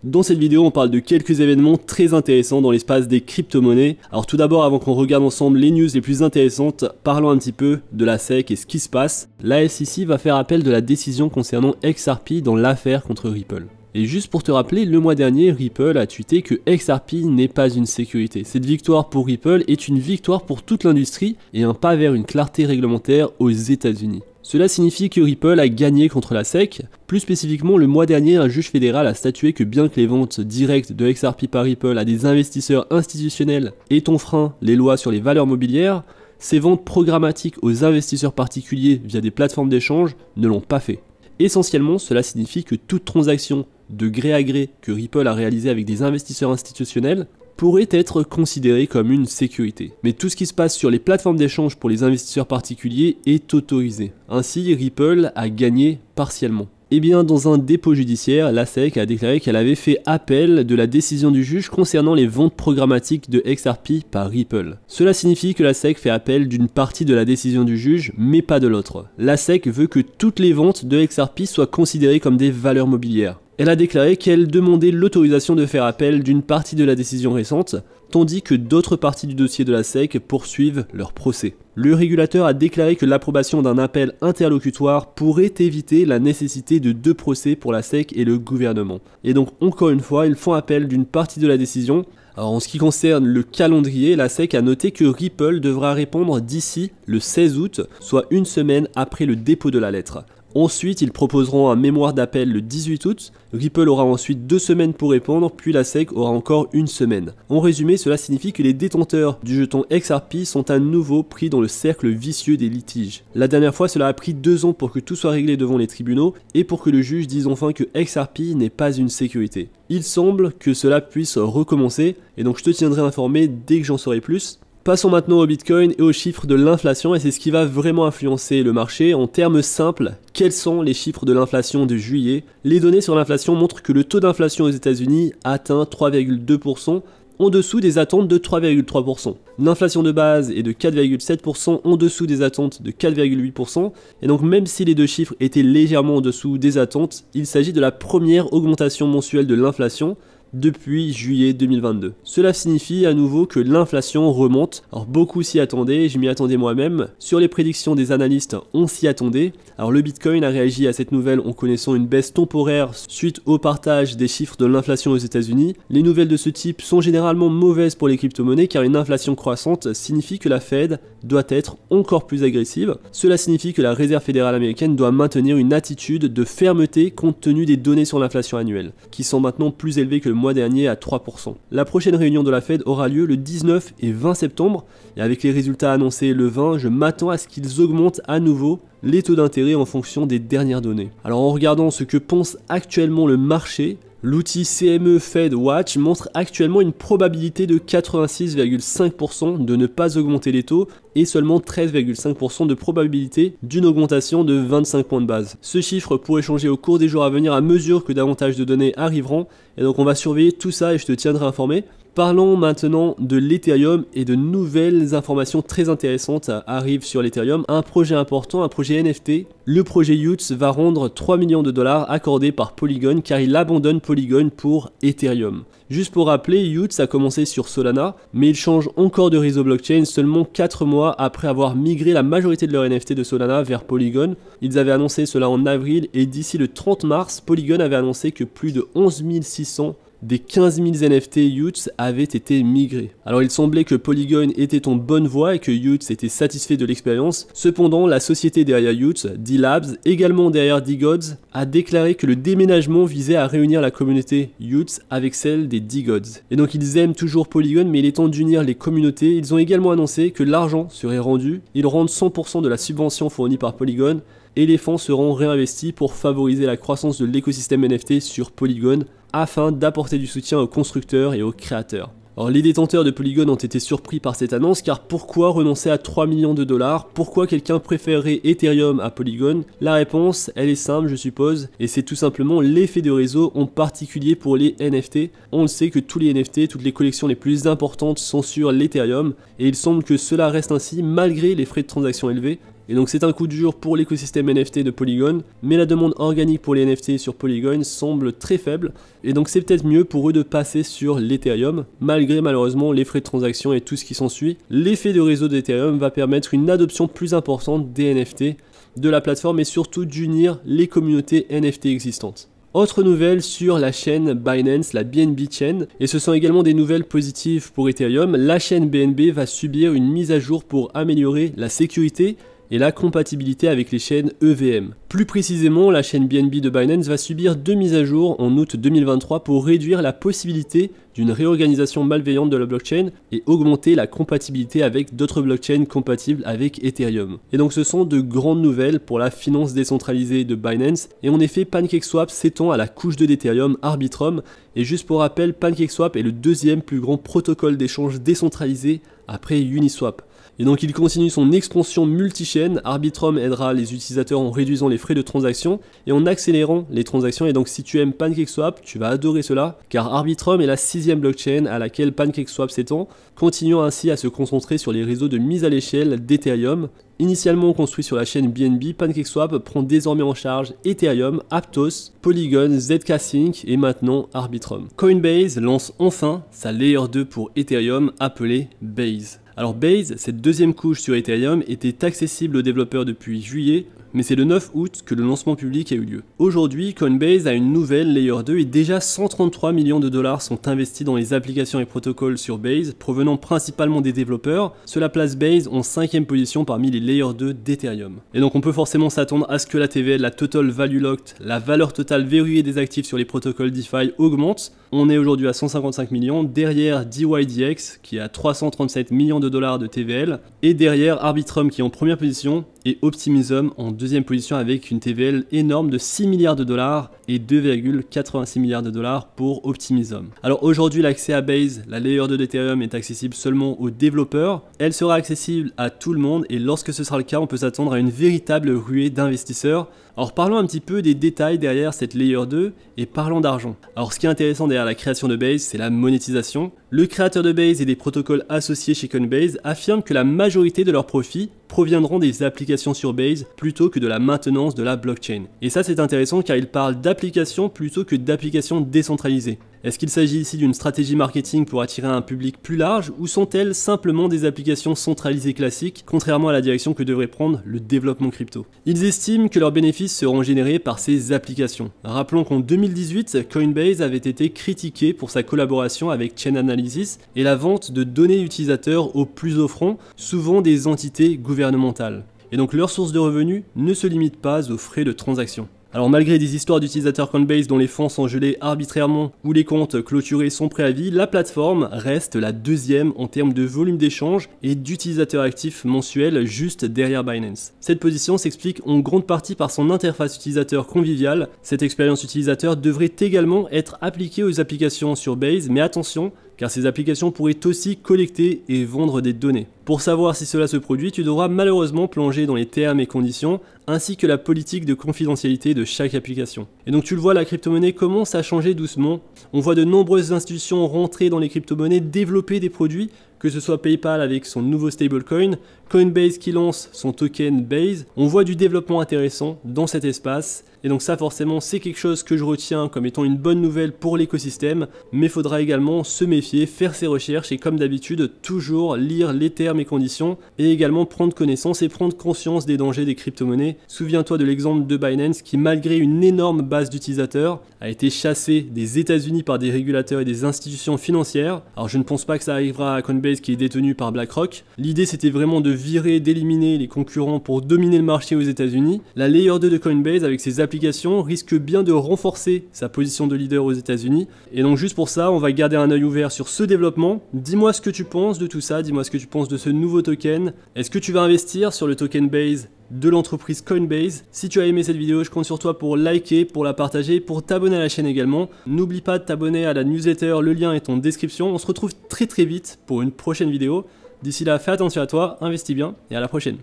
Dans cette vidéo, on parle de quelques événements très intéressants dans l'espace des crypto-monnaies. Alors tout d'abord, avant qu'on regarde ensemble les news les plus intéressantes, parlons un petit peu de la SEC et ce qui se passe. La SEC va faire appel de la décision concernant XRP dans l'affaire contre Ripple. Et juste pour te rappeler, le mois dernier, Ripple a tweeté que XRP n'est pas une sécurité. Cette victoire pour Ripple est une victoire pour toute l'industrie et un pas vers une clarté réglementaire aux États-Unis. Cela signifie que Ripple a gagné contre la SEC. Plus spécifiquement, le mois dernier, un juge fédéral a statué que bien que les ventes directes de XRP par Ripple à des investisseurs institutionnels aient enfreint les lois sur les valeurs mobilières, ces ventes programmatiques aux investisseurs particuliers via des plateformes d'échange ne l'ont pas fait. Essentiellement, cela signifie que toute transaction de gré à gré que Ripple a réalisée avec des investisseurs institutionnels pourrait être considéré comme une sécurité. Mais tout ce qui se passe sur les plateformes d'échange pour les investisseurs particuliers est autorisé. Ainsi, Ripple a gagné partiellement. Eh bien, dans un dépôt judiciaire, la SEC a déclaré qu'elle avait fait appel de la décision du juge concernant les ventes programmatiques de XRP par Ripple. Cela signifie que la SEC fait appel d'une partie de la décision du juge, mais pas de l'autre. La SEC veut que toutes les ventes de XRP soient considérées comme des valeurs mobilières. Elle a déclaré qu'elle demandait l'autorisation de faire appel d'une partie de la décision récente, tandis que d'autres parties du dossier de la SEC poursuivent leur procès. Le régulateur a déclaré que l'approbation d'un appel interlocutoire pourrait éviter la nécessité de deux procès pour la SEC et le gouvernement. Et donc, encore une fois, ils font appel d'une partie de la décision. Alors, en ce qui concerne le calendrier, la SEC a noté que Ripple devra répondre d'ici le 16 août, soit une semaine après le dépôt de la lettre. Ensuite, ils proposeront un mémoire d'appel le 18 août, Ripple aura ensuite 2 semaines pour répondre, puis la SEC aura encore une semaine. En résumé, cela signifie que les détenteurs du jeton XRP sont à nouveau pris dans le cercle vicieux des litiges. La dernière fois, cela a pris 2 ans pour que tout soit réglé devant les tribunaux et pour que le juge dise enfin que XRP n'est pas une sécurité. Il semble que cela puisse recommencer, et donc je te tiendrai informé dès que j'en saurai plus. Passons maintenant au Bitcoin et aux chiffres de l'inflation, et c'est ce qui va vraiment influencer le marché. En termes simples, quels sont les chiffres de l'inflation de juillet? Les données sur l'inflation montrent que le taux d'inflation aux États-Unis atteint 3,2%, en dessous des attentes de 3,3%. L'inflation de base est de 4,7%, en dessous des attentes de 4,8%, et donc même si les deux chiffres étaient légèrement en dessous des attentes, il s'agit de la première augmentation mensuelle de l'inflation depuis juillet 2022. Cela signifie à nouveau que l'inflation remonte. Alors beaucoup s'y attendaient, je m'y attendais moi-même. Sur les prédictions des analystes, on s'y attendait. Alors le Bitcoin a réagi à cette nouvelle en connaissant une baisse temporaire suite au partage des chiffres de l'inflation aux États-Unis. Les nouvelles de ce type sont généralement mauvaises pour les crypto-monnaies car une inflation croissante signifie que la Fed doit être encore plus agressive. Cela signifie que la Réserve fédérale américaine doit maintenir une attitude de fermeté compte tenu des données sur l'inflation annuelle, qui sont maintenant plus élevées que le mois dernier à 3%. La prochaine réunion de la Fed aura lieu le 19 et 20 septembre, et avec les résultats annoncés le 20, je m'attends à ce qu'ils augmentent à nouveau les taux d'intérêt en fonction des dernières données. Alors en regardant ce que pense actuellement le marché, l'outil CME Fed Watch montre actuellement une probabilité de 86,5% de ne pas augmenter les taux et seulement 13,5% de probabilité d'une augmentation de 25 points de base. Ce chiffre pourrait changer au cours des jours à venir à mesure que davantage de données arriveront, et donc on va surveiller tout ça et je te tiendrai informé. Parlons maintenant de l'Ethereum et de nouvelles informations très intéressantes arrivent sur l'Ethereum. Un projet important, un projet NFT. Le projet Yuts va rendre 3 millions de dollars accordés par Polygon car il abandonne Polygon pour Ethereum. Juste pour rappeler, Yuts a commencé sur Solana, mais il change encore de réseau blockchain seulement 4 mois après avoir migré la majorité de leurs NFT de Solana vers Polygon. Ils avaient annoncé cela en avril et d'ici le 30 mars, Polygon avait annoncé que plus de 11 600 des 15 000 NFT Yuts avaient été migrés. Alors il semblait que Polygon était en bonne voie et que Yuts était satisfait de l'expérience. Cependant, la société derrière Yuts, D-Labs, également derrière D-Gods, a déclaré que le déménagement visait à réunir la communauté Yuts avec celle des D-Gods. Et donc ils aiment toujours Polygon, mais il est temps d'unir les communautés. Ils ont également annoncé que l'argent serait rendu. Ils rendent 100% de la subvention fournie par Polygon et les fonds seront réinvestis pour favoriser la croissance de l'écosystème NFT sur Polygon afin d'apporter du soutien aux constructeurs et aux créateurs. Alors les détenteurs de Polygon ont été surpris par cette annonce car pourquoi renoncer à 3 millions de dollars? Pourquoi quelqu'un préférerait Ethereum à Polygon? La réponse, elle est simple je suppose, et c'est tout simplement l'effet de réseau, en particulier pour les NFT. On le sait que tous les NFT, toutes les collections les plus importantes sont sur l'Ethereum, et il semble que cela reste ainsi malgré les frais de transaction élevés. et donc c'est un coup dur pour l'écosystème NFT de Polygon, mais la demande organique pour les NFT sur Polygon semble très faible, et donc c'est peut-être mieux pour eux de passer sur l'Ethereum, malgré malheureusement les frais de transaction et tout ce qui s'ensuit. L'effet de réseau d'Ethereum va permettre une adoption plus importante des NFT de la plateforme et surtout d'unir les communautés NFT existantes. Autre nouvelle sur la chaîne Binance, la BNB Chain, et ce sont également des nouvelles positives pour Ethereum. La chaîne BNB va subir une mise à jour pour améliorer la sécurité et la compatibilité avec les chaînes EVM. Plus précisément, la chaîne BNB de Binance va subir 2 mises à jour en août 2023 pour réduire la possibilité d'une réorganisation malveillante de la blockchain et augmenter la compatibilité avec d'autres blockchains compatibles avec Ethereum. Et donc ce sont de grandes nouvelles pour la finance décentralisée de Binance, et en effet PancakeSwap s'étend à la couche 2 d'Ethereum, Arbitrum, et juste pour rappel, PancakeSwap est le deuxième plus grand protocole d'échange décentralisé après Uniswap. Et donc il continue son expansion multi-chaîne. Arbitrum aidera les utilisateurs en réduisant les frais de transaction et en accélérant les transactions. Et donc si tu aimes PancakeSwap, tu vas adorer cela, car Arbitrum est la 6e blockchain à laquelle PancakeSwap s'étend, continuant ainsi à se concentrer sur les réseaux de mise à l'échelle d'Ethereum. Initialement construit sur la chaîne BNB, PancakeSwap prend désormais en charge Ethereum, Aptos, Polygon, zk-Sync et maintenant Arbitrum. Coinbase lance enfin sa Layer 2 pour Ethereum appelée Base. Alors Base, cette deuxième couche sur Ethereum, était accessible aux développeurs depuis juillet, mais c'est le 9 août que le lancement public a eu lieu. Aujourd'hui, Coinbase a une nouvelle Layer 2 et déjà 133 millions de dollars sont investis dans les applications et protocoles sur Base, provenant principalement des développeurs. Cela place Base en 5e position parmi les Layer 2 d'Ethereum. Et donc on peut forcément s'attendre à ce que la TVL, la Total Value Locked, la valeur totale verrouillée des actifs sur les protocoles DeFi augmente. On est aujourd'hui à 155 millions, derrière DYDX qui a 337 millions de dollars de TVL, et derrière Arbitrum qui est en première position, et Optimism en deuxième position avec une TVL énorme de 6 milliards de dollars et 2,86 milliards de dollars pour Optimism. Alors aujourd'hui, l'accès à Base, la Layer 2 d'Ethereum, est accessible seulement aux développeurs. Elle sera accessible à tout le monde et lorsque ce sera le cas, on peut s'attendre à une véritable ruée d'investisseurs. Alors parlons un petit peu des détails derrière cette Layer 2 et parlons d'argent. Alors ce qui est intéressant derrière la création de Base, c'est la monétisation. Le créateur de Base et des protocoles associés chez Coinbase affirment que la majorité de leurs profits proviendront des applications sur Base plutôt que de la maintenance de la blockchain. Et ça c'est intéressant car ils parlent d'applications plutôt que d'applications décentralisées. Est-ce qu'il s'agit ici d'une stratégie marketing pour attirer un public plus large ou sont-elles simplement des applications centralisées classiques, contrairement à la direction que devrait prendre le développement crypto? Ils estiment que leurs bénéfices seront générés par ces applications. Rappelons qu'en 2018, Coinbase avait été critiqué pour sa collaboration avec Chain Analysis et la vente de données utilisateurs aux plus offrants, souvent des entités gouvernementales. Et donc leur source de revenus ne se limite pas aux frais de transaction. Alors malgré des histoires d'utilisateurs Coinbase dont les fonds sont gelés arbitrairement ou les comptes clôturés sans préavis, la plateforme reste la deuxième en termes de volume d'échange et d'utilisateurs actifs mensuels juste derrière Binance. Cette position s'explique en grande partie par son interface utilisateur conviviale. Cette expérience utilisateur devrait également être appliquée aux applications sur Base, mais attention, car ces applications pourraient aussi collecter et vendre des données. Pour savoir si cela se produit, tu devras malheureusement plonger dans les termes et conditions, ainsi que la politique de confidentialité de chaque application. Et donc tu le vois, la crypto-monnaie commence à changer doucement. On voit de nombreuses institutions rentrer dans les crypto-monnaies, développer des produits, que ce soit PayPal avec son nouveau stablecoin, Coinbase qui lance son token Base. On voit du développement intéressant dans cet espace. Et donc ça forcément c'est quelque chose que je retiens comme étant une bonne nouvelle pour l'écosystème, mais il faudra également se méfier, faire ses recherches et comme d'habitude toujours lire les termes et conditions et également prendre connaissance et prendre conscience des dangers des crypto-monnaies. Souviens-toi de l'exemple de Binance qui malgré une énorme base d'utilisateurs a été chassé des États-Unis par des régulateurs et des institutions financières. Alors je ne pense pas que ça arrivera à Coinbase qui est détenu par BlackRock. L'idée c'était vraiment de virer, d'éliminer les concurrents pour dominer le marché aux États-Unis. La Layer 2 de Coinbase avec ses application risque bien de renforcer sa position de leader aux États-Unis. Et donc juste pour ça, on va garder un œil ouvert sur ce développement. Dis-moi ce que tu penses de tout ça, dis-moi ce que tu penses de ce nouveau token. Est-ce que tu vas investir sur le token Base de l'entreprise Coinbase? Si tu as aimé cette vidéo, je compte sur toi pour liker, pour la partager, pour t'abonner à la chaîne également. N'oublie pas de t'abonner à la newsletter, le lien est en description. On se retrouve très vite pour une prochaine vidéo. D'ici là, fais attention à toi, investis bien et à la prochaine.